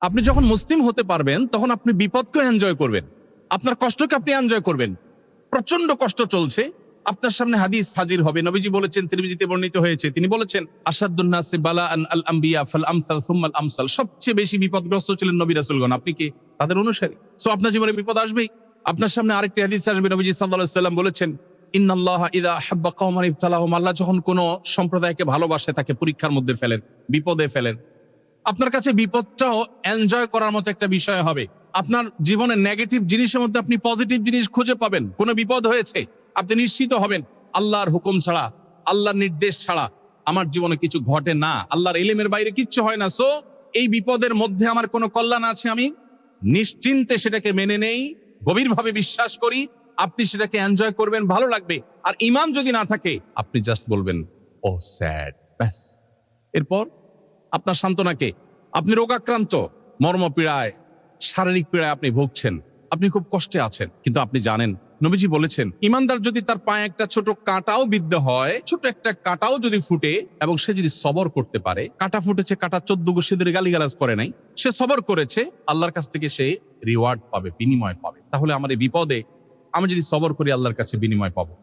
আপনি যখন মুসলিম হতে পারবেন তখন আপনি বিপদকে এনজয় করবেন, আপনার কষ্টকে আপনি এনজয় করবেন। প্রচন্ড কষ্ট চলছে, আপনার সামনে হাদিস হাজির হবে, নবীজি বলেছেন, তিরমিজিতে বর্ণিত হয়েছে, তিনি বলেছেন আশাদ্দুন নাসি বালাআন আল আমবিয়া ফাল আমসাল সুম্মাল আমসাল। সবচেয়ে বেশি বিপদগ্রস্ত ছিলেন নবী রাসূলগণ, আপনি কি তাদের অনুসারী? সো আপনার জীবনে বিপদ আসবেই। আপনার সামনে আরেকটি হাদিস আসবে, নবীজি সাল্লাল্লাহু আলাইহি ওয়াসাল্লাম বলেছেন ইন্নাল্লাহা ইযা আহাব্বা কওমান ইবতালাহুম। আল্লাহ যখন কোন সম্প্রদায়কে ভালোবাসে তাকে পরীক্ষার মধ্যে ফেলেন, বিপদে ফেলেন। আপনার কাছে বিপদটাও এনজয় করার মতো একটা বিষয় হবে। আপনার জীবনে নেগেটিভ জিনিসের মধ্যে আপনি পজিটিভ জিনিস খুঁজে পাবেন। কোনো বিপদ হয়েছে, আপনি নিশ্চিত হবেন আল্লাহর হুকুম ছাড়া, আল্লাহর নির্দেশ ছাড়া আমার জীবনে কিছু ঘটে না, আল্লাহর ইলমের বাইরে কিচ্ছু হয় না। সো এই বিপদের মধ্যে আমার কোনো কল্যাণ আছে, আমি নিশ্চিন্তে সেটাকে মেনে নেই, গভীরভাবে বিশ্বাস করি। আপনি সেটাকে এনজয় করবেন, ভালো লাগবে। আর ঈমান যদি না থাকে আপনি জাস্ট বলবেন ও স্যাড, ব্যাস। এরপর আপনার সান্ত্বনাকে, আপনি রোগাক্রান্ত, মর্মপীড়ায়, শারীরিক পীড়ায় আপনি ভুগছেন, আপনি খুব কষ্টে আছেন, কিন্তু আপনি জানেন নবীজি বলেছেন ইমানদার যদি তার পায়ে একটা ছোট কাঁটাও বিদ্ধ হয়, ছোট একটা কাঁটাও যদি ফুটে এবং সে যদি সবর করতে পারে, কাঁটা ফুটেছে, কাঁটা 14 গোষ্ঠীদের গালিগালাজ করে নাই, সে সবর করেছে, আল্লাহর কাছ থেকে সে রিওয়ার্ড পাবে, বিনিময় পাবে। তাহলে আমার এই বিপদে আমি যদি সবর করি আল্লাহর কাছে বিনিময় পাবো।